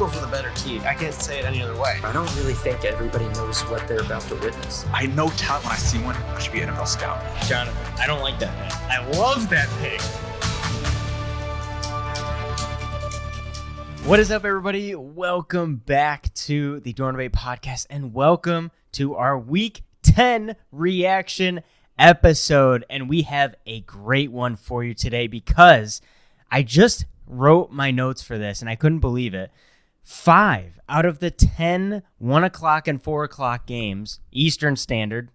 Eagles are the better team. I can't say it any other way. I don't really think everybody knows what they're about to witness. I know talent when I see one. I should be an NFL scout. Jonathan, I don't like that pick. I love that pick. What is up, everybody? Welcome back to the Door Debate Podcast, and welcome to our Week 10 reaction episode. And we have a great one for you today because I just wrote my notes for this, and I couldn't believe it. 5 out of the 10 1 o'clock and 4 o'clock games, Eastern Standard,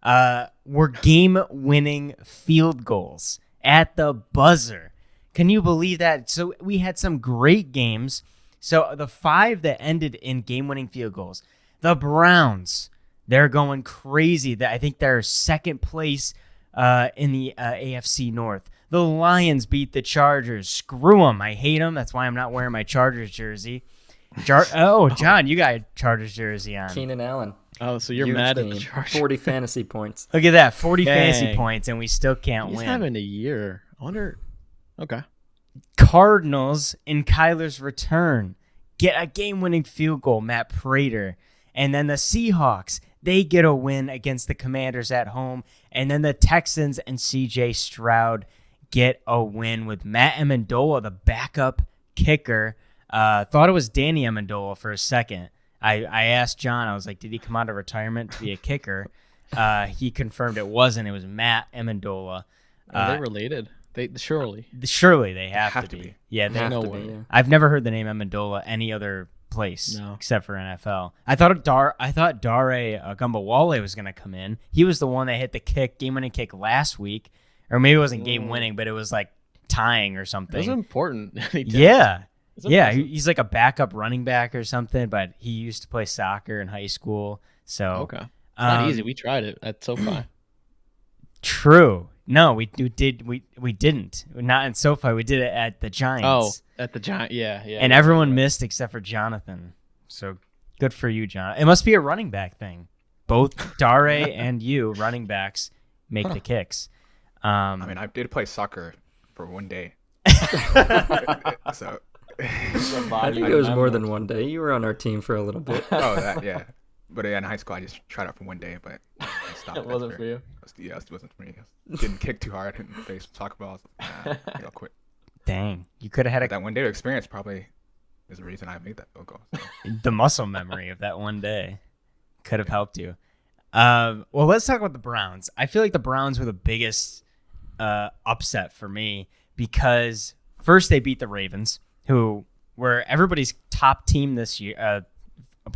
were game-winning field goals at the buzzer. Can you believe that? So we had some great games. So the 5 that ended in game-winning field goals, the Browns, they're going crazy. I think they're second place in the AFC North. The Lions beat the Chargers. Screw them. I hate them. That's why I'm not wearing my Chargers jersey. John, you got a Chargers jersey on. Keenan Allen. Oh, so you're mad at the Chargers. 40 fantasy points. Look at that. 40 fantasy points, and we still can't win. He's having a year. I wonder. Okay. Cardinals in Kyler's return get a game-winning field goal, Matt Prater. And then the Seahawks, they get a win against the Commanders at home. And then the Texans and C.J. Stroud get a win with Matt Amendola, the backup kicker. Thought it was Danny Amendola for a second. I asked John, I was like, did he come out of retirement to be a kicker? He confirmed it wasn't. It was Matt Amendola. Are they related? Surely they have to be. Yeah, they know. Yeah. I've never heard the name Amendola any other place except for NFL. I thought Dare Gumbawale was going to come in. He was the one that hit the game-winning kick last week. Or maybe it wasn't game-winning, but it was like tying or something. It was important. Yeah. Yeah, he's like a backup running back or something, but he used to play soccer in high school. So okay. Not easy. We tried it at SoFi. True. No, we didn't. Not in SoFi. We did it at the Giants. Oh, at the Giants. Yeah. And everyone missed except for Jonathan. So good for you, John. It must be a running back thing. Both Dare and you, running backs, make the kicks. I mean, I did play soccer for one day. So I think it was more than one day. You were on our team for a little bit. Oh, that, yeah. But yeah, in high school, I just tried out for one day, but I stopped. It wasn't for you. Yeah, it wasn't for me. Didn't kick too hard and face soccer balls. I'll quit. Dang, you could have had that one day of experience probably is the reason I made that field goal. So. The muscle memory of that one day could have helped you. Well, let's talk about the Browns. I feel like the Browns were the biggest upset for me because first they beat the Ravens, who were everybody's top team this year.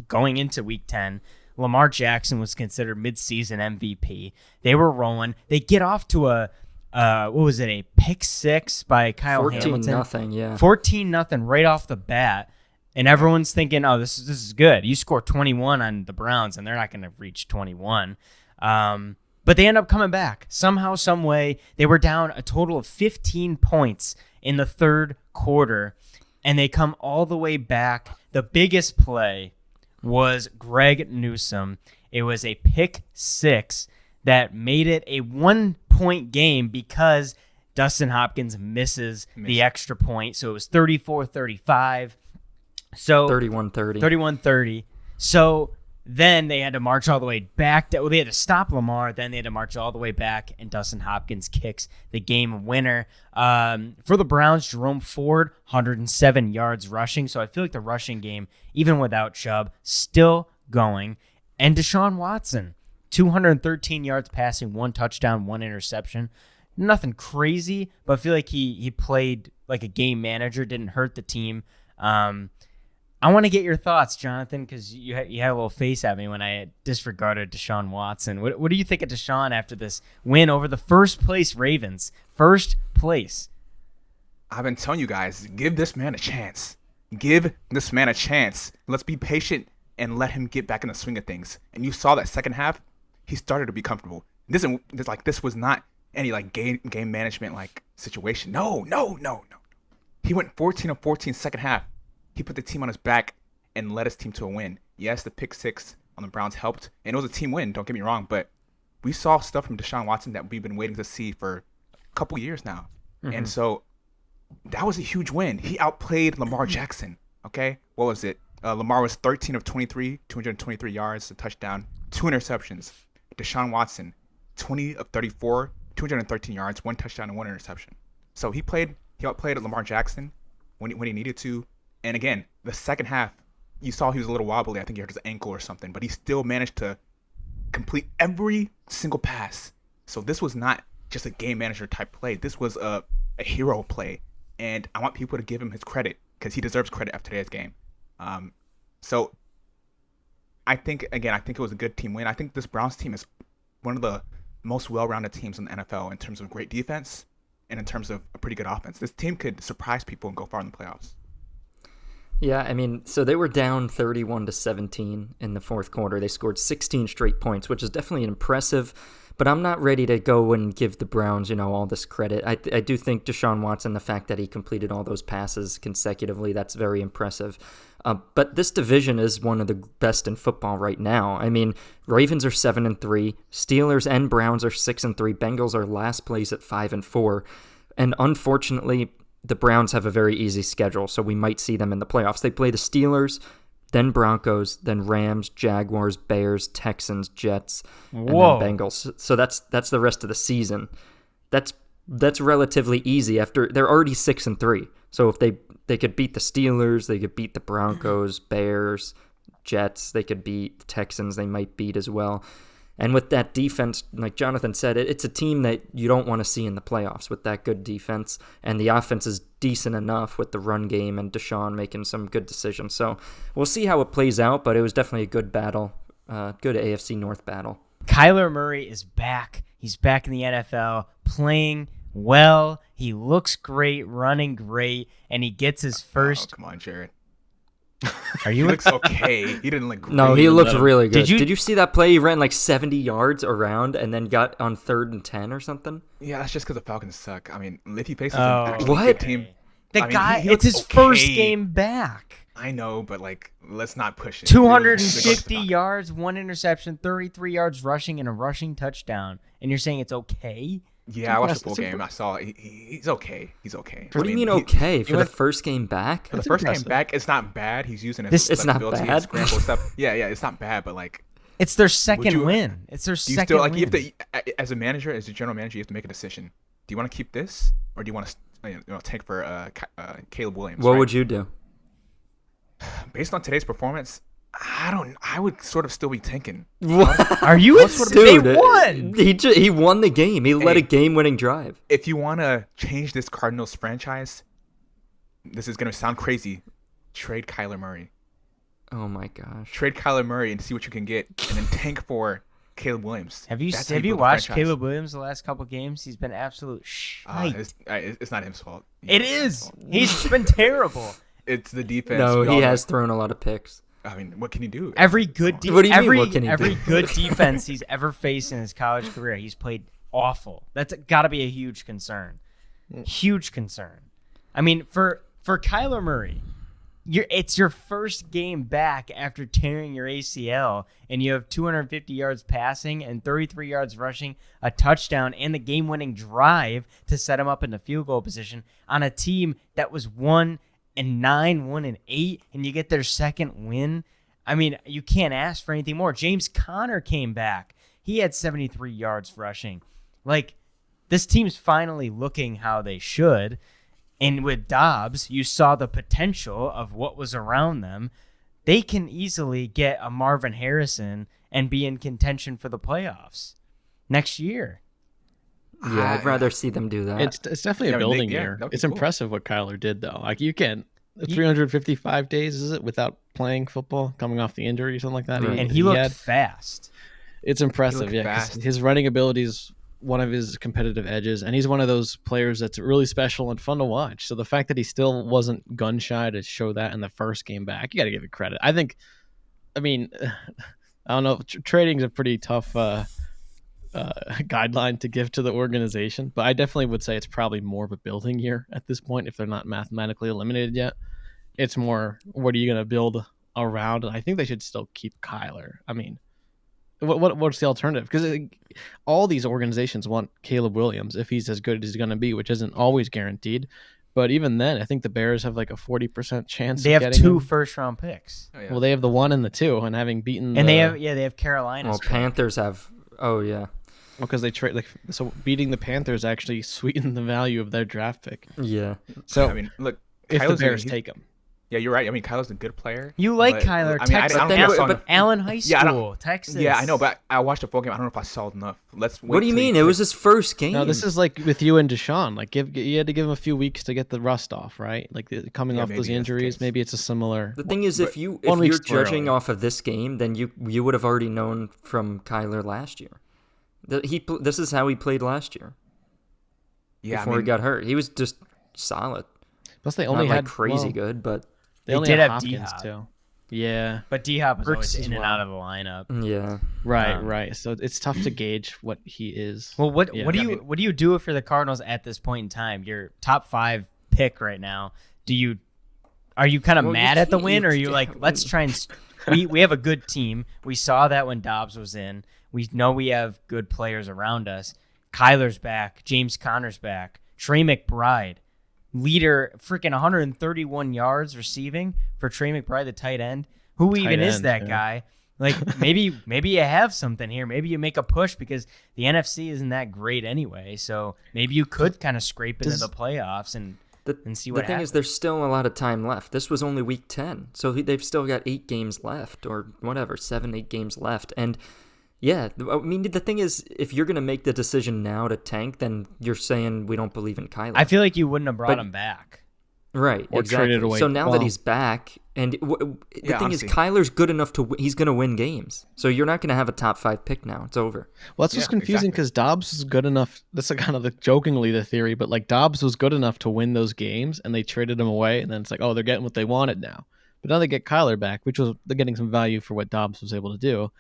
Going into Week 10, Lamar Jackson was considered midseason MVP. They were rolling. They get off to a pick six by Kyle Hamilton. 14-0, yeah. 14-0 right off the bat. And everyone's thinking, oh, this is good. You score 21 on the Browns, and they're not going to reach 21. But they end up coming back. Somehow, some way, they were down a total of 15 points in the third quarter, and they come all the way back. The biggest play was Greg Newsome. It was a pick six that made it a 1-point game because Dustin Hopkins misses the extra point. So it was 34-35. So 31-30. 31-30. So then they had to march all the way back. They had to stop Lamar. Then they had to march all the way back, and Dustin Hopkins kicks the game winner. For the Browns, Jerome Ford, 107 yards rushing. So I feel like the rushing game, even without Chubb, still going. And Deshaun Watson, 213 yards passing, 1 touchdown, 1 interception. Nothing crazy, but I feel like he played like a game manager, didn't hurt the team. I want to get your thoughts, Jonathan, because you had a little face at me when I disregarded Deshaun Watson. What do you think of Deshaun after this win over the first-place Ravens? First place. I've been telling you guys, give this man a chance. Give this man a chance. Let's be patient and let him get back in the swing of things. And you saw that second half, he started to be comfortable. This was not any like game management like situation. No. He went 14 of 14 second half. He put the team on his back and led his team to a win. Yes, the pick six on the Browns helped, and it was a team win, don't get me wrong, but we saw stuff from Deshaun Watson that we've been waiting to see for a couple years now. Mm-hmm. And so that was a huge win. He outplayed Lamar Jackson. Okay, what was it? Lamar was 13 of 23, 223 yards, a touchdown, 2 interceptions. Deshaun Watson, 20 of 34, 213 yards, 1 touchdown and 1 interception. So he outplayed Lamar Jackson when he needed to. And again, the second half, you saw he was a little wobbly. I think he hurt his ankle or something, but he still managed to complete every single pass. So this was not just a game manager type play. This was a hero play. And I want people to give him his credit because he deserves credit after today's game. So I think it was a good team win. I think this Browns team is one of the most well-rounded teams in the NFL in terms of great defense and in terms of a pretty good offense. This team could surprise people and go far in the playoffs. Yeah, I mean, so they were down 31-17 in the fourth quarter. They scored 16 straight points, which is definitely impressive, but I'm not ready to go and give the Browns, all this credit. I do think Deshaun Watson, the fact that he completed all those passes consecutively, that's very impressive. But this division is one of the best in football right now. I mean, Ravens are 7-3, Steelers and Browns are 6-3, Bengals are last place at 5-4, and unfortunately, the Browns have a very easy schedule, so we might see them in the playoffs. They play the Steelers, then Broncos, then Rams, Jaguars, Bears, Texans, Jets, and then Bengals. So that's the rest of the season. That's relatively easy after they're already 6-3. So if they could beat the Steelers, they could beat the Broncos, Bears, Jets, they could beat the Texans, they might beat as well. And with that defense, like Jonathan said, it's a team that you don't want to see in the playoffs with that good defense. And the offense is decent enough with the run game and Deshaun making some good decisions. So we'll see how it plays out, but it was definitely a good battle, good AFC North battle. Kyler Murray is back. He's back in the NFL, playing well. He looks great, running great, and he gets his first. Oh, come on, Jared. Are you? He looks okay. He didn't look great. No, he looked really good. Did you see that play? He ran like 70 yards around and then got on 3rd and 10 or something? Yeah, that's just because the Falcons suck. I mean, if he faces Oh, an actually what? good team. The I mean, guy, he it's looks his first okay. game back. I know, but let's not push it. 250 yards, 1 interception, 33 yards rushing, and a rushing touchdown. And you're saying it's okay? Yeah, I watched the full game. I saw it. He's okay. He's okay. What do you mean okay? For the first game back? For the first game back, it's not bad. He's using his It's not flexibility, bad? his scramble stuff. Yeah, it's not bad, but It's their second you- win. It's their do you second still win. you have to, as a manager, as a general manager, you have to make a decision. Do you want to keep this, or do you want to tank for Caleb Williams? What right? would you do? Based on today's performance, I would sort of still be tanking. What? Are you? They won. He won the game. He led a game-winning drive. If you want to change this Cardinals franchise, this is going to sound crazy. Trade Kyler Murray. Oh my gosh. Trade Kyler Murray and see what you can get, and then tank for Caleb Williams. Have you That's how build a watched franchise. Caleb Williams the last couple games? He's been absolute shite. It's not his fault. It is. He's been terrible. It's the defense. No, We all he know. has thrown a lot of picks. I mean, what can you do? Every good What do you mean, what can he every do? good defense he's ever faced in his college career, he's played awful. That's got to be a huge concern. Huge concern. I mean, for Kyler Murray, it's your first game back after tearing your ACL, and you have 250 yards passing and 33 yards rushing, a touchdown, and the game-winning drive to set him up in the field goal position on a team that was 1-9, 1-8, and you get their second win. I mean, you can't ask for anything more. James Conner came back. He had 73 yards rushing. This team's finally looking how they should. And with Dobbs, you saw the potential of what was around them. They can easily get a Marvin Harrison and be in contention for the playoffs next year. Yeah, I'd rather see them do that. It's definitely Yeah, a I mean, building yeah, year. that'd be It's cool. impressive what Kyler did, though. You can't 355 days, is it, without playing football, coming off the injury or something like that. Right. And he looked fast. It's impressive, looked yeah. 'Cause fast. his running ability is one of his competitive edges, and he's one of those players that's really special and fun to watch. So the fact that he still wasn't gun shy to show that in the first game back, you got to give it credit. I mean, I don't know. Trading's a pretty tough guideline to give to the organization, but I definitely would say it's probably more of a building year at this point if they're not mathematically eliminated yet. It's more, what are you going to build around? And I think they should still keep Kyler. I mean, what's the alternative? Because all these organizations want Caleb Williams if he's as good as he's going to be, which isn't always guaranteed. But even then, I think the Bears have like a 40% chance. They of have getting 2 him. first-round picks. Oh, yeah. Well, they have the 1 and the 2, and having beaten And they have Carolina's Well, pick. Panthers have. Oh yeah. because they trade so beating the Panthers actually sweetened the value of their draft pick. Yeah. So I mean, look, if the Kyler's Bears he's- take him, Yeah, you're right. I mean, Kyler's a good player. You like but, Kyler, I mean, I Texas, don't think I saw but- enough. Allen High Yeah, I don't- School, Texas. Yeah, I know, but I watched the full game. I don't know if I saw enough. Let's wait. What do you till mean? he It was plays. his first game. no, this is like with you and Deshaun. Like, you had to give him a few weeks to get the rust off, right? Like coming Yeah, off maybe those that's the injuries, case. maybe it's a similar. The thing is, if one you're week's too judging early. off of this game, then you would have already known from Kyler last year. This is how he played last year Yeah, before he got hurt. He was just solid. Plus, they Not only like had crazy good, but They They only did had have Hopkins D-Hop. too. Yeah, But D-Hop was Hurts always as in and well. out of the lineup. yeah. right. So it's tough to gauge what he is. Well, what Yeah. what do I you mean- what do you do if you're the Cardinals at this point in time? Your top 5 pick right now. Are you kind of Well, you mad at the can't- win, or are you you like, can't- let's try and we have a good team. We saw that when Dobbs was in. We know we have good players around us. Kyler's back. James Conner's back. Trey McBride, leader, freaking 131 yards receiving for Trey McBride, the tight end. Who Tight even is end, that yeah. guy? Like maybe you have something here. Maybe you make a push because the NFC isn't that great anyway. So maybe you could kind of scrape into Does- the playoffs and see The what thing happens. is, there's still a lot of time left. This was only week 10, so they've still got 8 games left, or whatever, 7, 8 games left. And yeah, I mean, the thing is, if you're gonna make the decision now to tank, then you're saying we don't believe in Kyler. I feel like you wouldn't have brought But- him back. Right, Or exactly. traded away. So now that Well- he's back, and the Yeah, thing honestly. is, Kyler's good enough to he's going to win games. So you're not going to have a top 5 pick now. It's over. Well, that's what's Yeah, confusing because Dobbs was good enough. That's kind of jokingly the theory, but like Dobbs was good enough to win those games, and they traded him away, and then it's like, oh, they're getting what they wanted now. But now they get Kyler back, which was they're getting some value for what Dobbs was able to do.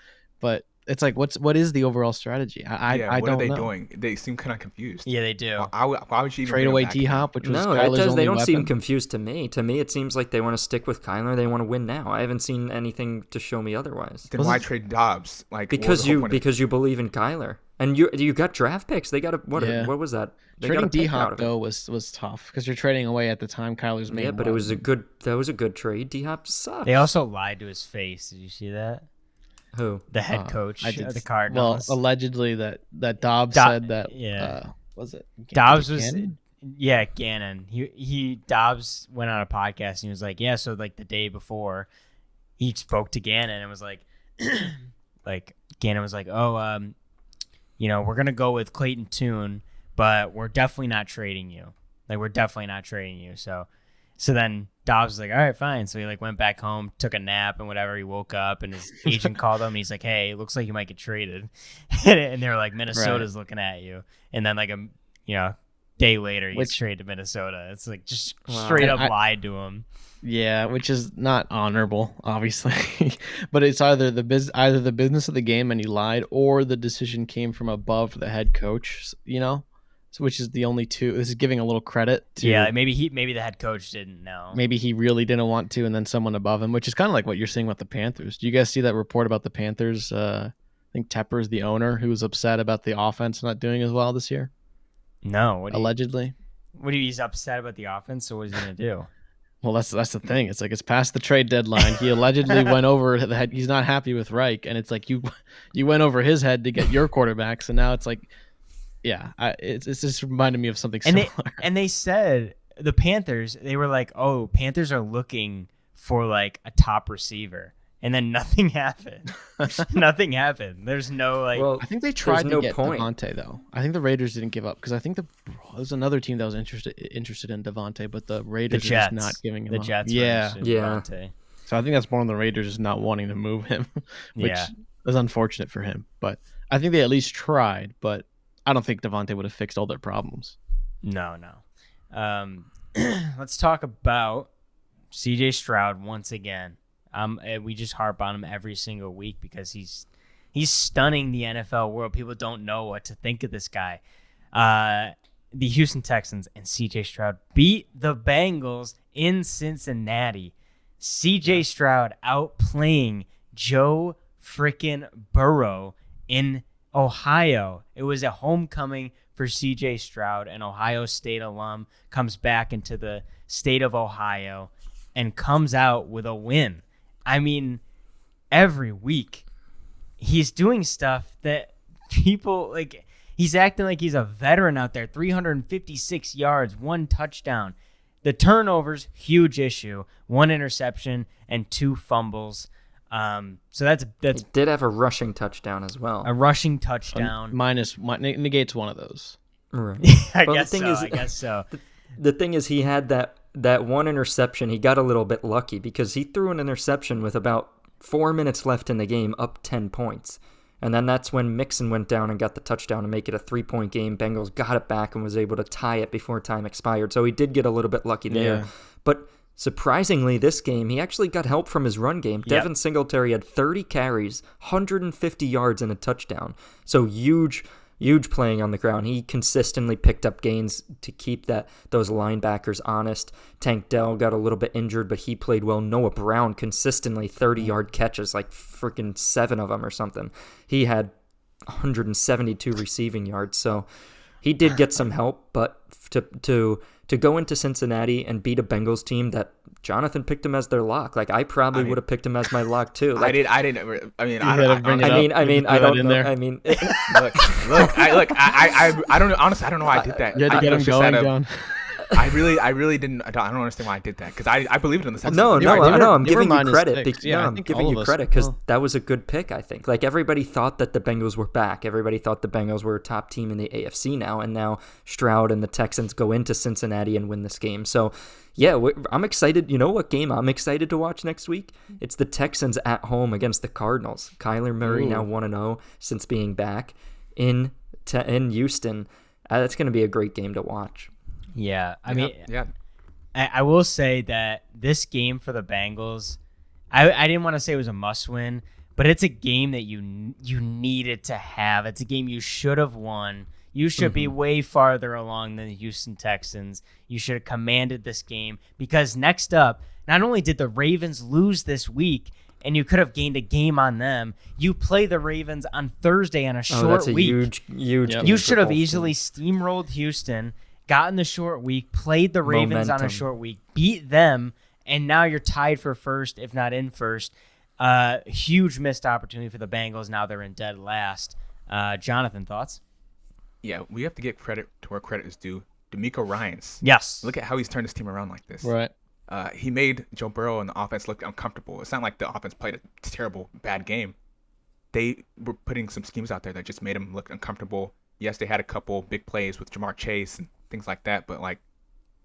But it's like, what is the overall strategy? I what don't are they know. doing? They seem kind of confused. Yeah, they do. Why would you even Trade bring him away back? D Hop, which was No, Kyler's they only don't weapon. seem confused to me. To me, it seems like they want to stick with Kyler. They want to win now. I haven't seen anything to show me otherwise. Then why trade Dobbs? Like what was Because the whole point of- you believe in Kyler, and you got draft picks. They got a Yeah. what was that? They Trading got a pick D out Hop of it. though was tough because you're trading away at the time Kyler's made. Yeah, but it was a good trade. D Hop sucks. They also lied to his face. Did you see that? Who? The head coach I did of the Well, Cardinals. allegedly that Dobbs Do- said that. yeah. Was it Dobbs was Gannon? Gannon. Dobbs went on a podcast and he was like, yeah, so like the day before he spoke to Gannon and was like like Gannon was like, "Oh, we're going to go with Clayton Tune, but we're definitely not trading you. Like we're definitely not trading you." So then Dobbs was like, "All right, fine." So he like went back home, took a nap and whatever. He woke up and his agent called him and he's like, "Hey, it looks like you might get traded." And they were like, "Minnesota's looking at you." And then like a day later, he gets traded to Minnesota. It's like just straight up lied to him. Yeah, which is not honorable, obviously. But it's either the business of the game and he lied, or the decision came from above the head coach. So which is the only two. This is giving a little credit to. Yeah, maybe the head coach didn't know. Maybe he really didn't want to, and then someone above him, which is kind of like what you're saying with the Panthers. Do you guys see that report about the Panthers? I think Tepper's the owner who was upset about the offense not doing as well this year. No, Allegedly. He's upset about the offense. So what is he gonna do? Well, that's the thing. It's like it's past the trade deadline. He allegedly went over the head. He's not happy with Reich, and it's like you went over his head to get your quarterback. So now it's like, yeah, it's just reminded me of something similar. And they said the Panthers. They were like, "Oh, Panthers are looking for like a top receiver," and then nothing happened. Nothing happened. There's no like. Well, I think they tried to no get point. Devontae though. I think the Raiders didn't give up because I think there's another team that was interested in Devontae, but the the Raiders are Jets just not giving him the up. Jets. were Yeah. interested in Yeah. Devontae. So I think that's more on the Raiders just not wanting to move him, which Yeah. is unfortunate for him. But I think they at least tried. But I don't think Devontae would have fixed all their problems. No. Let's talk about CJ Stroud once again. We just harp on him every single week because he's stunning the NFL world. People don't know what to think of this guy. The Houston Texans and CJ Stroud beat the Bengals in Cincinnati. CJ Stroud outplaying Joe frickin' Burrow in Ohio. It was a homecoming for CJ Stroud, an Ohio State alum, comes back into the state of Ohio and comes out with a win. I mean, every week he's doing stuff that people like. He's acting like he's a veteran out there. 356 yards, 1 touchdown. The turnovers, huge issue. 1 interception and 2 fumbles. So that's He did have a rushing touchdown as well. a rushing touchdown. Negates one of those. Right. I Well, guess the thing so. is- I guess so. The thing is, he had that 1 interception. He got a little bit lucky because he threw an interception with about 4 minutes left in the game, up 10 points. And then that's when Mixon went down and got the touchdown to make it a 3-point game. Bengals got it back and was able to tie it before time expired. So he did get a little bit lucky there. Yeah. But surprisingly, this game, he actually got help from his run game. Yep. Devin Singletary had 30 carries, 150 yards, and a touchdown. So huge playing on the ground. He consistently picked up gains to keep those linebackers honest. Tank Dell got a little bit injured, but he played well. Noah Brown consistently 30-yard catches, like freaking 7 of them or something. He had 172 receiving yards, so he did get some help. But to go into Cincinnati and beat a Bengals team that Jonathan picked him as their lock, like I probably would have picked him as my lock too. Like, I didn't. I mean, You gotta bring it up. I don't in know. there. I mean, I don't honestly. I don't know why I did that. You had to get him was just going, at a- John. I really didn't. I don't understand why I did that because I believed in the Texans. No, You're right, I'm never giving you mind his credit. picks. Yeah, I I'm think giving all you of us- credit because well- that was a good pick, I think. Like, everybody thought that the Bengals were back. Everybody thought the Bengals were a top team in the AFC now, and now Stroud and the Texans go into Cincinnati and win this game. So, yeah, I'm excited. You know what game I'm excited to watch next week? It's the Texans at home against the Cardinals. Kyler Murray now 1-0 since being back in Houston. That's going to be a great game to watch. Yeah, I mean, yeah. I will say that this game for the Bengals, I didn't want to say it was a must-win, but it's a game that you needed to have. It's a game you should have won. You should be way farther along than the Houston Texans. You should have commanded this game because next up, not only did the Ravens lose this week, and you could have gained a game on them, you play the Ravens on Thursday on a short That's a week. huge Yep. game You for should have both easily teams. steamrolled Houston, gotten the short week, played the Ravens on a Momentum. short week, beat them, and now you're tied for first, if not in first. Huge missed opportunity for the Bengals. Now they're in dead last. Jonathan, thoughts? Yeah, we have to give credit to where credit is due. D'Amico Ryans. Yes. Look at how he's turned his team around like this. Right. He made Joe Burrow and the offense look uncomfortable. It's not like the offense played a terrible, bad game. They were putting some schemes out there that just made him look uncomfortable. Yes, they had a couple big plays with Jamar Chase and things like that, but like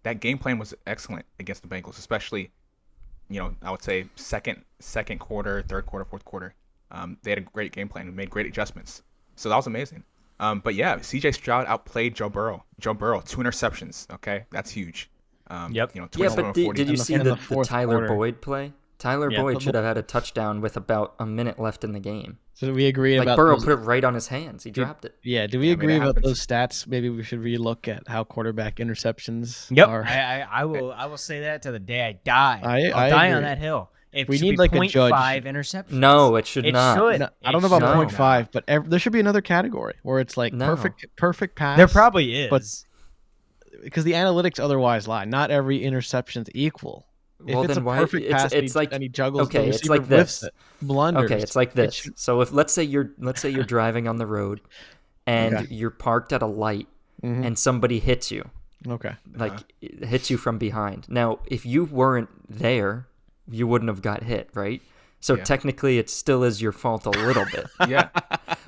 that game plan was excellent against the Bengals, especially, I would say second quarter, third quarter, fourth quarter. They had a great game plan and made great adjustments. So that was amazing. But yeah, CJ Stroud outplayed Joe Burrow. 2 interceptions. Okay, that's huge. Yep. 27 Yeah, but of did 40. you see in the the fourth Tyler quarter. Boyd play? Tyler Yeah. Boyd should have had a touchdown with about a minute left in the game. So do we agree Like, about Burrow those, put it right on his hands. He dropped it. Yeah, do we Yeah, I mean, agree it about happens. those stats? Maybe we should relook at how quarterback interceptions Yep. are. I will say that to the day I die. I I'll die on agree. that hill. It We should need, be like, a judge. 0.5 interceptions. No, it should It not. should. No, I don't know It about should. 0.5, but there should be another category where it's like No. perfect pass. There probably is. but- because the analytics otherwise lie. Not every interception's equal. Well, if it's then a why? perfect pass It's like and he juggles, okay, the it's receiver like whiffs this. it, blunders. Okay, it's like It this. should- So if let's say you're driving on the road, and Okay. you're parked at a light, Mhm. and somebody hits you, Okay. like it hits you from behind. Now, if you weren't there, you wouldn't have got hit, right? So Yeah. technically, it still is your fault a little bit. Yeah.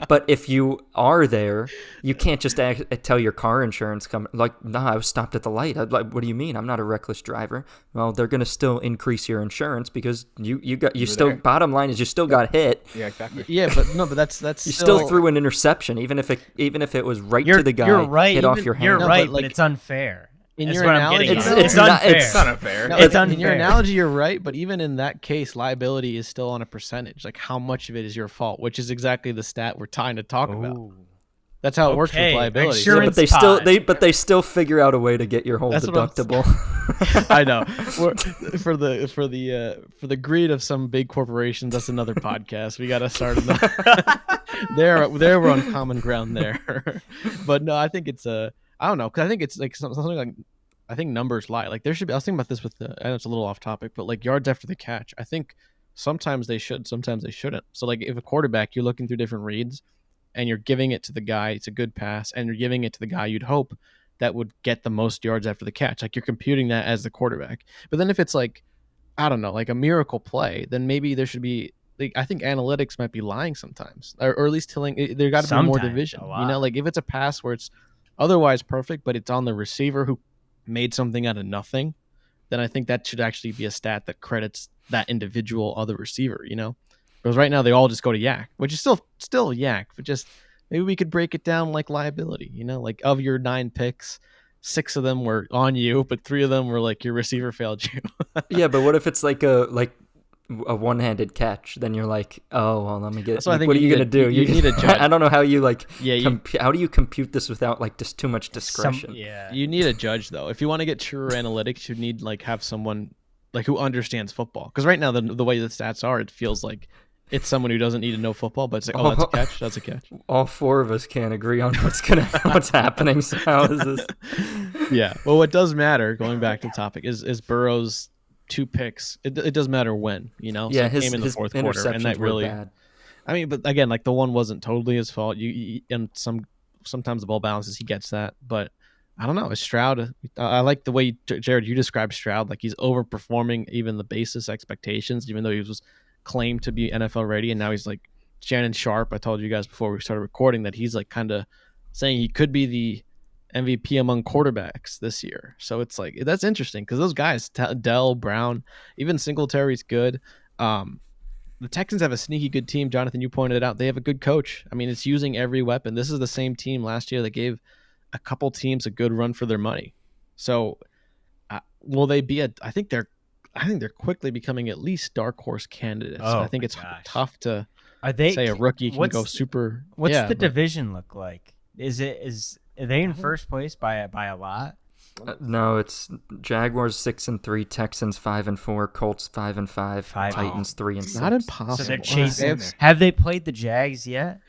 But if you are there, you can't just tell your car insurance company, like, nah, I was stopped at the light. I'd like, what do you mean? I'm not a reckless driver. Well, they're going to still increase your insurance because you still, there. bottom line is you still got hit. Yeah, exactly. Yeah, but that's You still threw an interception, even if it was right you're, to the guy, you're right. hit off your hand. You're No, right, but, but like, it's unfair. in That's your what I'm analogy, getting at. It's not- unfair. It's not unfair. No, it's in your unfair. analogy, you're right, but even in that case, liability is still on a percentage. Like how much of it is your fault, which is exactly the stat we're trying to talk about. Ooh. That's how it works Okay, with liability. sure. Yeah, but they still figure out a way to get your whole That's what I'm deductible. I know. For the greed of some big corporations, that's another podcast. We got to start another. there we're on common ground there. But no, I think it's I don't know, because I think it's like something like, I think numbers lie. Like there should be. I was thinking about this with I know it's a little off topic, but like yards after the catch, I think sometimes they should, sometimes they shouldn't. So like if a quarterback, you're looking through different reads, and you're giving it to the guy, it's a good pass, and you're giving it to the guy you'd hope that would get the most yards after the catch. Like you're computing that as the quarterback. But then if it's like, I don't know, like a miracle play, then maybe there should be, like, I think analytics might be lying sometimes, or at least telling, there got to be more division. You know, like if it's a pass where it's otherwise perfect, but it's on the receiver who made something out of nothing, then I think that should actually be a stat that credits that individual other receiver, you know? Because right now they all just go to yak, which is still yak, but just maybe we could break it down like liability, you know, like of your 9 picks, 6 of them were on you, but 3 of them were like your receiver failed you. Yeah, but what if it's like a one-handed catch? Then you're like, oh well, let me get. So I think what are you gonna do? You need a judge. I don't know how you like. Yeah, how do you compute this without like just too much discretion? You need a judge though. If you want to get truer analytics, you need like have someone like who understands football. Because right now the way the stats are, it feels like it's someone who doesn't need to know football, but it's like, oh, that's a catch. That's a catch. All 4 of us can't agree on what's happening. So how is this? Yeah. Well, what does matter, going back to the topic, is Burrow's 2 picks. It does matter when, you know. Yeah, so it came in the fourth quarter, and that really. Bad. I mean, but again, like the one wasn't totally his fault. And sometimes the ball bounces, he gets that, but I don't know. Is Stroud? I like the way Jared you described Stroud. Like he's overperforming even the basis expectations, even though he was claimed to be NFL ready, and now he's like Shannon Sharp. I told you guys before we started recording that he's like kind of saying he could be the MVP among quarterbacks this year. So it's like that's interesting because those guys, Dell, Brown, even Singletary's good. The Texans have a sneaky good team. Jonathan, you pointed it out. They have a good coach. I mean, it's using every weapon. This is the same team last year that gave a couple teams a good run for their money. So will they be I think they're quickly becoming at least dark horse candidates. Oh, I think it's tough to say a rookie can go super. What's the division look like? Are they in first place by a lot? No, it's Jaguars 6-3, Texans 5-4, Colts 5-5, Titans 3-6. Not impossible. So they're chasing. Have they played the Jags yet?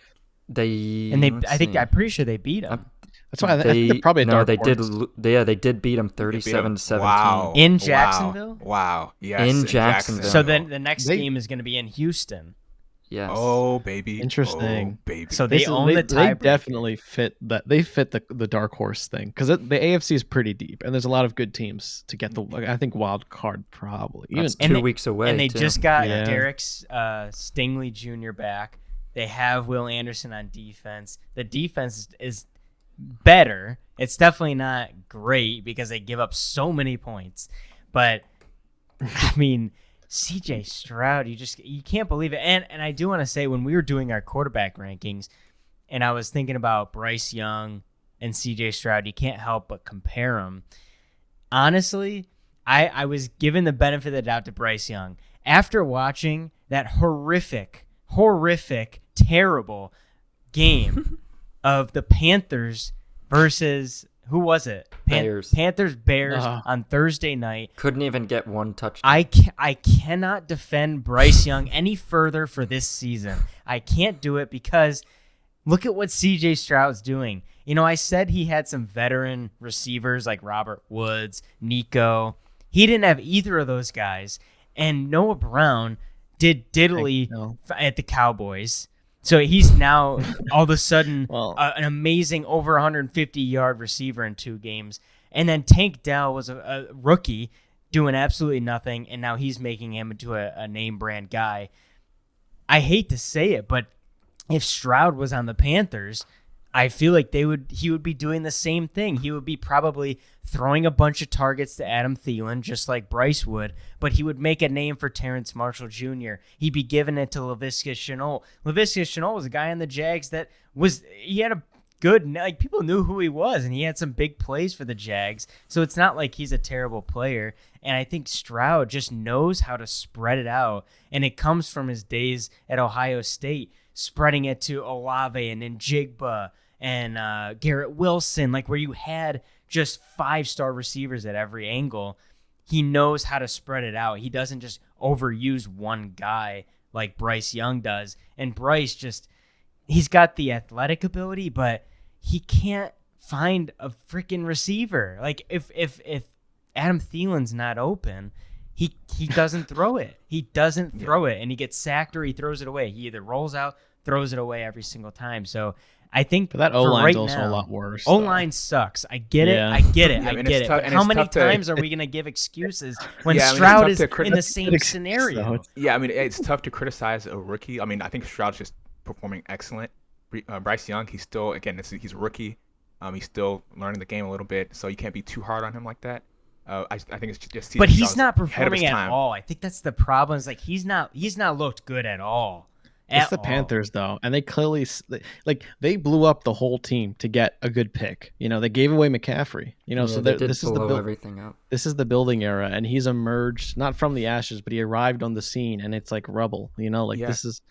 I'm pretty sure they beat them. That's why they're probably a dark they horse. they did beat them 37-17. Wow. In Jacksonville? Wow. Yes. In Jacksonville. So then the next game is going to be in Houston. Yes. Oh baby. Interesting. Oh, baby. So they own the They tiebreaker. definitely fit that. They fit the dark horse thing because the AFC is pretty deep and there's a lot of good teams to get the. I think wild card probably. That's 2 weeks away. And they too. just got Derek Stingley Jr. back. They have Will Anderson on defense. The defense is better. It's definitely not great because they give up so many points. But I mean, CJ Stroud, you can't believe it. And I do want to say, when we were doing our quarterback rankings, and I was thinking about Bryce Young and CJ Stroud, you can't help but compare them. Honestly, I was given the benefit of the doubt to Bryce Young after watching that horrific, terrible game of the Panthers versus who was it? Bears. Panthers on Thursday night. Couldn't even get one touchdown. I cannot defend Bryce Young any further for this season. I can't do it because look at what CJ Stroud's doing. You know, I said he had some veteran receivers like Robert Woods, Nico. He didn't have either of those guys. And Noah Brown did diddly at the Cowboys. So he's now all of a sudden an amazing over 150-yard receiver in 2 games. And then Tank Dell was a rookie doing absolutely nothing, and now he's making him into a name brand guy. I hate to say it, but if Stroud was on the Panthers, I feel like he would be doing the same thing. He would be probably throwing a bunch of targets to Adam Thielen, just like Bryce would, but he would make a name for Terrence Marshall Jr. He'd be giving it to Laviska Shenault. Laviska Shenault was a guy on the Jags he had a good, like, people knew who he was, and he had some big plays for the Jags, so it's not like he's a terrible player, and I think Stroud just knows how to spread it out, and it comes from his days at Ohio State, spreading it to Olave and Njigba and Garrett Wilson, like where you had just 5-star receivers at every angle. He knows how to spread it out. He doesn't just overuse one guy like Bryce Young does. And Bryce he's got the athletic ability, but he can't find a freaking receiver. Like if Adam Thielen's not open, he doesn't throw it. He doesn't throw it, and he gets sacked or he throws it away. He either rolls out, throws it away every single time. So I think But that O-line's also a lot worse. though. O-line sucks. I get it. Yeah. I get it. Yeah, I and get it's it. tough- But and how it's many tough to- times are we going to give excuses when Yeah, I mean, it's Stroud tough is to in the criticize- same scenario? Yeah, I mean, it's tough to criticize a rookie. I mean, I think Stroud's just performing excellent. Bryce Young, he's still, again, he's a rookie. He's still learning the game a little bit, so you can't be too hard on him like that. I think it's just. But he's Stroud's not ahead of his performing at time. all. I think that's the problem. Is like he's not looked good at all. It's the all. Panthers, though, and they clearly they blew up the whole team to get a good pick. They gave away McCaffrey. So they did this is blow the everything up. this is the building era, and he's emerged not from the ashes, but he arrived on the scene, and it's like rubble. Yeah. This is.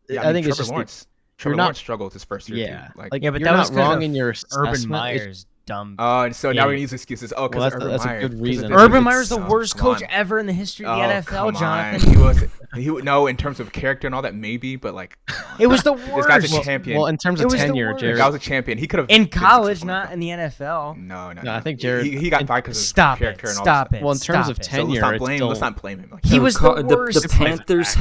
Yeah, I think Trevor it's just Lawrence. you're Trevor not- Lawrence struggled his first year. yeah, Too. Yeah, but you're that was not wrong 'cause in of your Urban assessment. Myers dumb. Oh, so now Yeah. we're gonna use excuses. Oh, because Well, that's a good reason. Urban Meyer's the worst coach ever in the history of the NFL, Jonathan. He was no, in terms of character and all that, maybe, but like It was the this guy's a worst. champion. Well, in terms It of was the tenure, worst. Jared. That was a champion. He could have In been college, successful. not in the NFL. No. No, I think Jared- He got by because of Stop character it. and all Stop that it. Well, in terms Stop of it. So tenure, let's not blame him. Like, He was the worst. The Panthers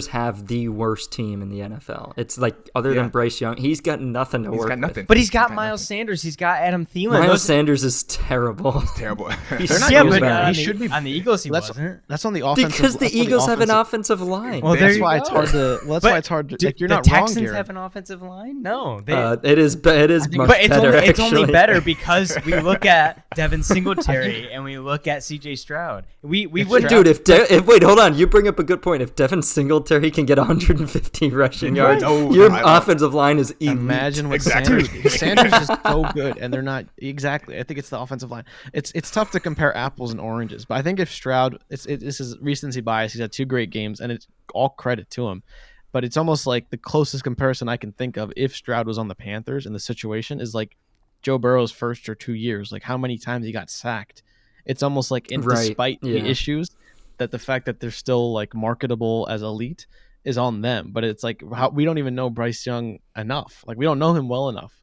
have the worst team in the NFL. It's like other than Yeah. Bryce Young, he's got nothing to he's work got nothing. But he's got Got Miles nothing. Sanders. He's got Adam Thielen. with. Miles Those- Sanders is terrible. Terrible. He's They're not so yeah, used but bad. bad. He should be- on the Eagles. He That's- wasn't. That's on the offensive. Because the that's on Eagles have an offensive- offensive line. Well, That's there you why go. it's hard to. Well, that's But why it's hard to. Do Like, you're the not Texans wrong, Jared. have an offensive line? No, they. It is much But it's better. only actually. better because we look at Devin Singletary and we look at C.J. Stroud. We would Dude, if wait, hold on, you bring up a good point. If Devin Singletary can get 150 rushing yards, No, your I don't. offensive line is elite. Imagine what Exactly. Sanders is so good, and they're not exactly. I think it's the offensive line. It's tough to compare apples and oranges, but I think if Stroud, this is recency bias. He's had 2 great games, and it's all credit to him. But it's almost like the closest comparison I can think of if Stroud was on the Panthers in the situation is like Joe Burrow's first or 2 years. Like how many times he got sacked. It's almost like despite the issues, that the fact that they're still like marketable as elite is on them. But it's like we don't even know Bryce Young enough. Like we don't know him well enough.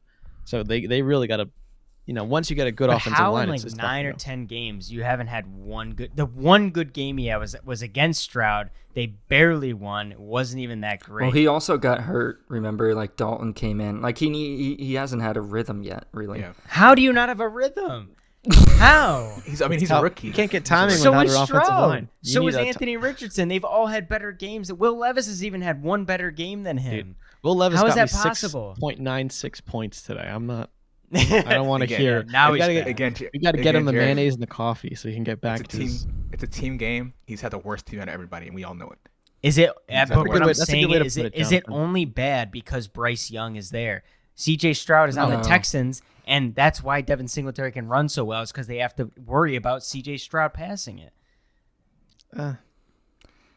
So they really got to, once you get a good But offensive how line, in it's like tough 9 to or know. 10 games you haven't had one good? The one good game he had was against Stroud. They barely won. It wasn't even that great. Well, he also got hurt. Remember, like Dalton came in. Like he hasn't had a rhythm yet, really. Yeah. How do you not have a rhythm? How? He's a Tough. rookie. You can't get timing So without is your offensive Stroud. line. You So need is a Anthony Richardson. They've all had better games. Will Levis has even had one better game than him. Will Levis How is got that me possible? 6.96 points today. I'm not. I don't want to Again, hear. now we he's gotta bad. get, Again, we got to get him the Jared, mayonnaise and the coffee so he can get back It's a to team. his. It's a team game. He's had the worst team out of everybody, and we all know it. Is it? That's a But good what way- I'm that's a good saying way to is, put it it, is it Jonathan. only bad because Bryce Young is there? C.J. Stroud is on the No. Texans, and that's why Devin Singletary can run so well. Is because they have to worry about C.J. Stroud passing it.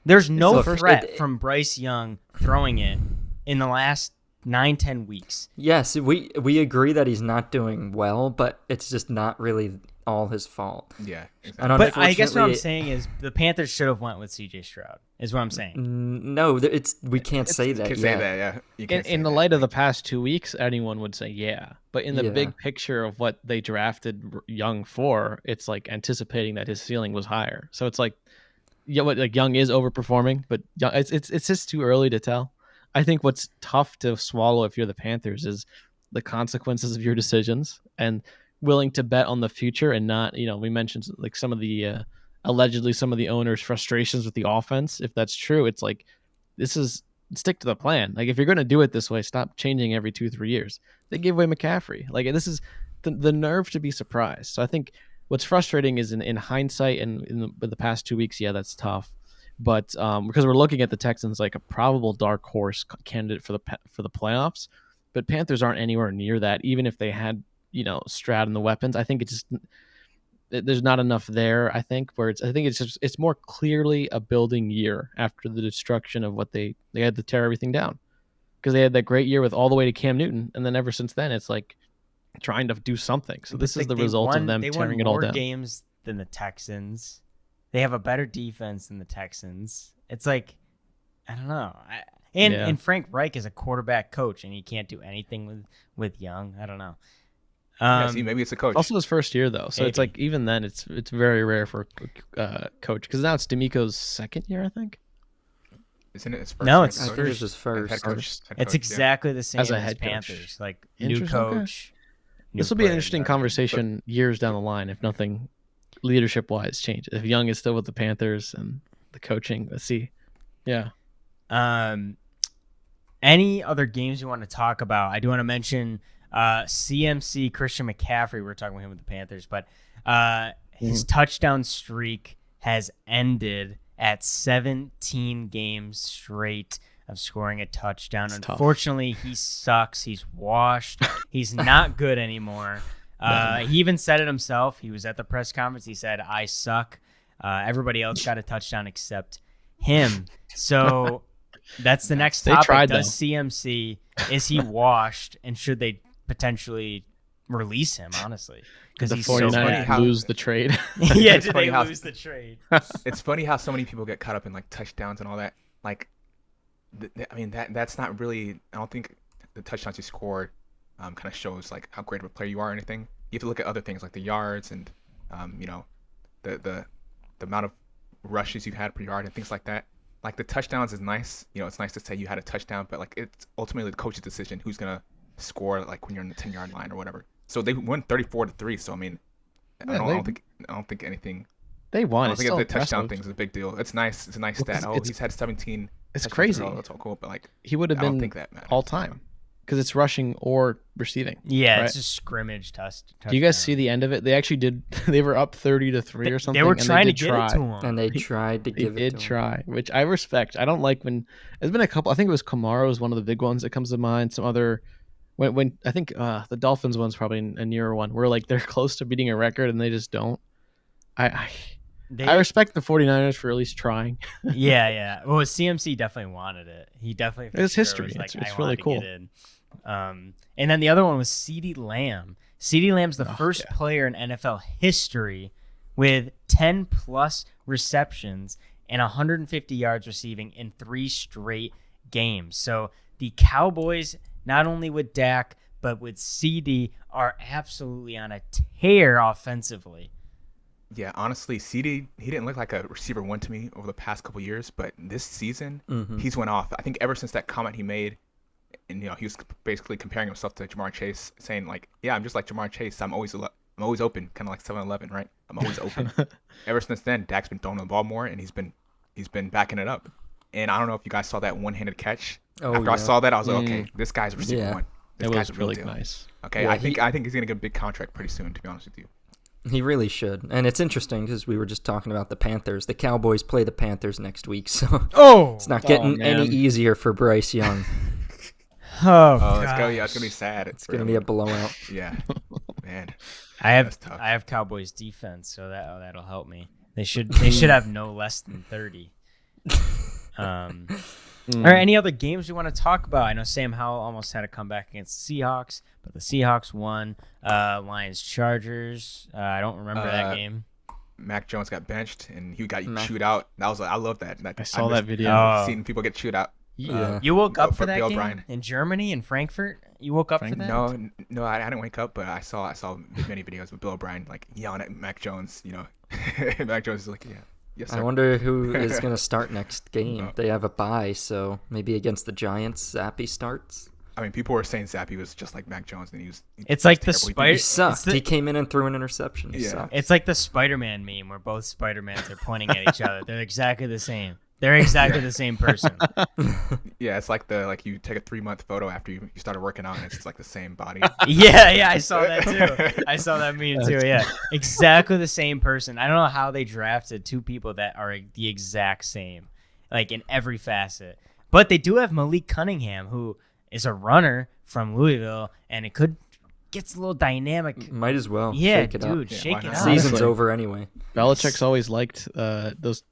There's no Look, threat from Bryce Young throwing it in the last 9-10 weeks. Yes, we agree that he's not doing well, but it's just not really all his fault. Yeah. Exactly. And But I guess what I'm unfortunately- saying is the Panthers should have went with C.J. Stroud. Is what I'm saying. No, we can't say that. You can yet. say that, yeah. You can In the light of the past 2 weeks, anyone would say yeah. But in the Yeah. big picture of what they drafted Young for, it's like anticipating that his ceiling was higher. So it's like, Young is overperforming, but Young, it's just too early to tell. I think what's tough to swallow if you're the Panthers is the consequences of your decisions and willing to bet on the future and not, we mentioned like some of the allegedly some of the owners' frustrations with the offense. If that's true, it's like stick to the plan. Like if you're going to do it this way, stop changing every 2-3 years. They gave away McCaffrey. Like this is the nerve to be surprised. So I think what's frustrating is in hindsight and in the past 2 weeks, yeah, that's tough. But because we're looking at the Texans like a probable dark horse candidate for the playoffs, but Panthers aren't anywhere near that. Even if they had Stroud and the weapons, I think there's not enough there. I think it's more clearly a building year after the destruction of what they had to tear everything down. because they had that great year with all the way to Cam Newton, and then ever since then, it's like trying to do something. So this is the result of them tearing it all down. They won more games than the Texans. They have a better defense than the Texans. It's like, I don't know. And Frank Reich is a quarterback coach, and he can't do anything with Young. I don't know. See, maybe it's a coach. Also his first year though, so Maybe. it's like even then it's very rare for a coach, because now it's D'Amico's second year, I think. Isn't it his first? No, head it's I coach? think it's his first. Head coach, It's exactly the same As as, a head coach. Panthers. Like new Interesting, okay. coach. This will be an interesting conversation years down the line if nothing leadership wise changes. If Young is still with the Panthers and the coaching, let's see. Yeah. Any other games you want to talk about? I do want to mention CMC, Christian McCaffrey. We're talking about him with the Panthers, but his touchdown streak has ended at 17 games straight of scoring a touchdown. It's tough. Unfortunately, he sucks. He's washed. He's not good anymore. He even said it himself. He was at the press conference. He said, "I suck." Everybody else got a touchdown except him. So that's the next They topic. tried, Does though. CMC, is he washed, and should they potentially release him, honestly? Because The he's so 49ers bad. lose the trade. Yeah, It's did funny they how- lose the trade? It's funny how so many people get caught up in like touchdowns and all that. Like, I mean that's not really. I don't think the touchdowns you scored kind of shows like how great of a player you are or anything. You have to look at other things like the yards and the amount of rushes you've had per yard and things like that. Like the touchdowns is nice. It's nice to say you had a touchdown, but like it's ultimately the coach's decision who's gonna score like when you're on the 10-yard line or whatever. So they won 34-3. So I mean, I don't think anything. They won. I don't It's think still the touchdown impressive. thing is a big deal. It's nice. It's a nice Well, stat. 'cause He's had 17. It's touchdowns crazy. in a row. That's all cool. But like, He would have I don't been think that matters. all time because it's rushing or receiving. Yeah, Right. it's just scrimmage touchdown. Do you guys see the end of it? They actually did. They were up 30-3 or something. They were and trying to did get try. it to him. And they tried to They give it did to him. try, which I respect. I don't like when there's been a couple. I think it was Kamara was one of the big ones that comes to mind. Some other when I think the Dolphins one's probably a nearer one where like they're close to beating a record and they just don't. I respect the 49ers for at least trying. Yeah. Well, CMC definitely wanted it. He definitely. for It's sure history. was like, It's I really wanted to cool. get in. And then the other one was Ceedee Lamb. Ceedee Lamb's the first yeah. player in NFL history with 10 plus receptions and 150 yards receiving in 3 straight games. So the Cowboys, not only with Dak but with CD, are absolutely on a tear offensively. Yeah, honestly, Ceedee, he didn't look like a receiver one to me over the past couple years, but this season he's went off. I think ever since that comment he made, and he was basically comparing himself to Jamar Chase, saying like, "Yeah, I'm just like Jamar Chase. I'm always open, kind of like 7-Eleven, right? I'm always open." Ever since then, Dak's been throwing the ball more, and he's been backing it up. And I don't know if you guys saw that one-handed catch. Oh, After I yeah. saw that, I was like, okay, this guy's receiver Yeah. one. This It guy's was a real really deal. nice. Okay, Yeah, I think he's gonna get a big contract pretty soon. To be honest with you. He really should. And it's interesting because we were just talking about the Panthers. The Cowboys play the Panthers next week, so it's not getting any man. easier for Bryce Young. Oh, it's gonna be sad. It's going to be a blowout. Yeah, man. I have That's tough. Cowboys defense, so that'll help me. They should have no less than 30. All right, any other games we want to talk about? I know Sam Howell almost had a comeback against the Seahawks, but the Seahawks won. Lions Chargers. I don't remember that game. Mac Jones got benched and he got Mac- chewed out. I love that. I saw that video. Oh. Seeing people get chewed out. Yeah. You woke up for that Bill game O'Brien. in Germany, in Frankfurt. You woke up for that? No, I didn't wake up, but I saw many videos with Bill O'Brien like yelling at Mac Jones. Mac Jones is like, yeah, yes sir. I wonder who is going to start next game. They have a bye, so maybe against the Giants, Zappy starts. I mean, people were saying Zappy was just like Mac Jones, and It's like the terrible. Spider. He sucked. It's the- He came in and threw an interception. He Yeah. sucked. It's like the Spider-Man meme where both Spider-Mans are pointing at each other. They're exactly the same. They're exactly the same person. Yeah, it's like you take a 3-month photo after you started working out, and it's just like the same body. Yeah, I saw that too. I saw that meme too. Yeah, exactly the same person. I don't know how they drafted 2 people that are the exact same, like in every facet. But they do have Malik Cunningham, who is a runner from Louisville, and it gets a little dynamic. Might as well. Yeah, Shake it dude, Yeah, shake why it not? up. Season's Honestly. over anyway. Belichick's always liked those.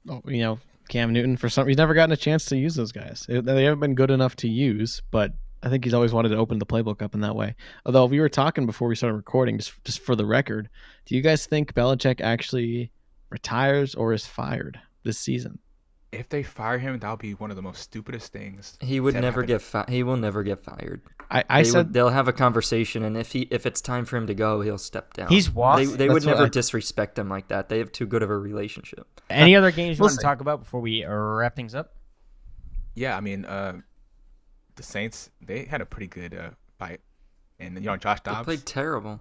Cam Newton for some. He's never gotten a chance to use those guys. They haven't been good enough to use, but I think he's always wanted to open the playbook up in that way. Although we were talking before we started recording, just for the record, do you guys think Belichick actually retires or is fired this season? If they fire him, that'll be one of the most stupidest things. He would to never happen. He will never get fired. I said they'll have a conversation, and if it's time for him to go, he'll step down. He's walked. They would That's what never I- disrespect him like that. They have too good of a relationship. Any other games you We'll want to see. talk about before we wrap things up? Yeah, I mean, the Saints, they had a pretty good fight, and Josh They Dobbs. played terrible.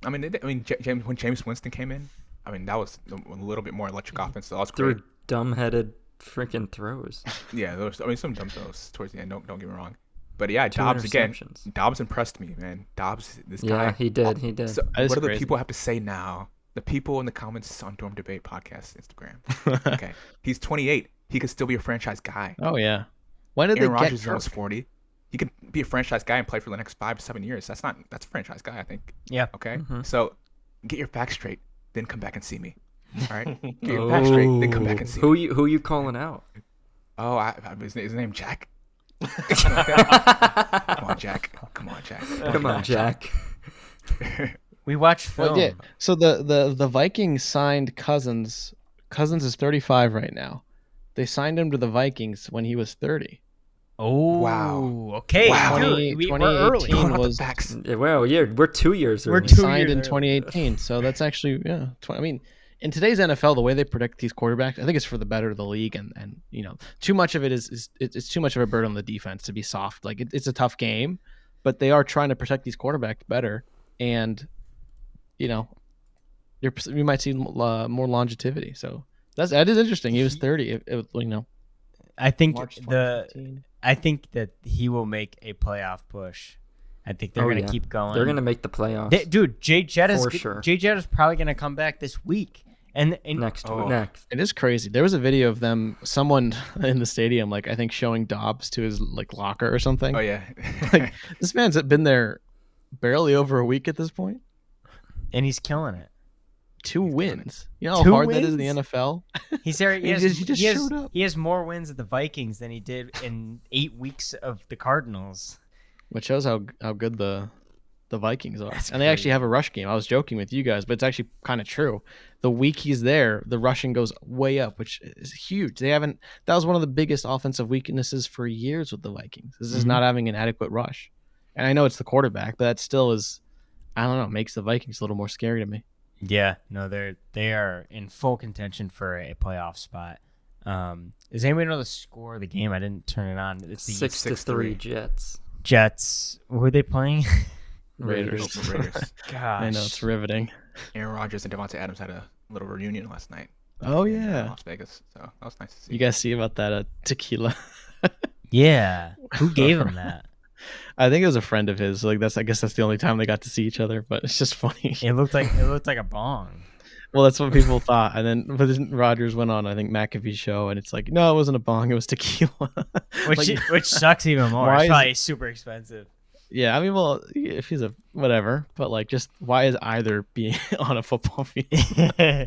I mean, when James Winston came in, I mean that was a little bit more electric offense. So that was great. Threw dumb-headed freaking throws. Yeah, there was, I mean, some dumb throws towards the end. Don't get me wrong, but yeah, 2 Dobbs again. interceptions. Dobbs impressed me, man. Dobbs, this guy. Yeah, he did. He did. So That is what do the crazy. people have to say now? The people in the comments on Dorm Debate Podcast Instagram. Okay, he's 28. He could still be a franchise guy. Oh yeah. When did Aaron they Rodgers get is almost 40. He could be a franchise guy and play for the next 5 to 7 years. That's a franchise guy, I think. Yeah. Okay, Mhm. so get your facts straight, then come back and see me. All right, get your facts straight, then come back and see me. Who you calling out? Oh, his name Jack. Come on, Jack. Come on, Jack. Come on, Jack. We watched film. Well, yeah. So the Vikings signed Cousins. Cousins is 35 right now. They signed him to the Vikings when he was 30. Oh, Wow. Okay, Wow. dude, we're early. 2018 Going off the was facts. Yeah, well, yeah, we're 2 years We're early. 2 signed in years 2018. So that's actually I mean, in today's NFL, the way they predict these quarterbacks, I think it's for the better of the league, and too much of it is it's too much of a burden on the defense to be soft. Like it's a tough game, but they are trying to protect these quarterbacks better, and we might see more longevity. So that is interesting. He was 30. I think March 2015. I think that he will make a playoff push. I think they're Oh, gonna yeah. keep going. They're gonna make the playoffs Dude, Jay Jett For sure. is probably gonna come back this week. And next. Oh. Next. It is crazy. There was a video of someone in the stadium, like I think showing Dobbs to his like locker or something. Oh yeah. Like this man's been there barely over a week at this point. and he's killing it. 2 wins. You know how 2 hard that is in the wins? NFL. He's there. He just showed up. He has more wins at the Vikings than he did in 8 weeks of the Cardinals. Which shows how good the Vikings are. That's And they actually have a rush game. I was joking with you guys, but it's actually kind of true. The week he's there, the rushing goes way up, which is huge. That was one of the biggest offensive weaknesses for years with the Vikings. This is not having an adequate rush. And I know it's the quarterback, but that still is, I don't know, makes the Vikings a little more scary to me. Yeah, no, they are in full contention for a playoff spot. Does anybody know the score of the game? I didn't turn it on. It's the 6-3 Jets. Jets. Who are they playing? Raiders. Raiders. Gosh, I know, it's riveting. Aaron Rodgers and Devontae Adams had a little reunion last night. Oh, in, yeah. Las Vegas. So that was nice to see. You guys see about that tequila? Yeah, who gave him that? I think it was a friend of his. Like I guess that's the only time they got to see each other. But it's just funny. It looked like a bong. Well, that's what people thought. And then Rogers went on, I think, McAfee's show, and it's like, no, it wasn't a bong, it was tequila. Which sucks even more. Why It's is probably super expensive. Yeah, I mean, well, if he's a whatever, but like, just why is either being on a football field? Yeah,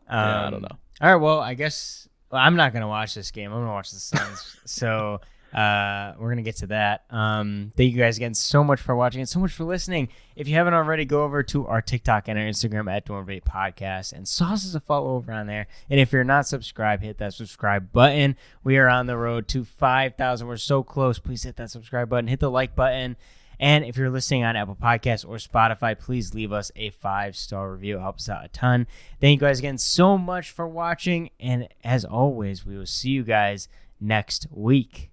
I don't know. All right, well, I guess I'm not gonna watch this game. I'm gonna watch the Suns. So we're gonna get to that. Thank you guys again so much for watching and so much for listening. If you haven't already, go over to our TikTok and our Instagram at Dormvate Podcast and sauce is a follow over on there. And if you're not subscribed, hit that subscribe button. We are on the road to 5,000. We're so close. Please hit that subscribe button. Hit the like button. And if you're listening on Apple Podcasts or Spotify, please leave us a 5-star review. It helps us out a ton. Thank you guys again so much for watching. And as always, we will see you guys next week.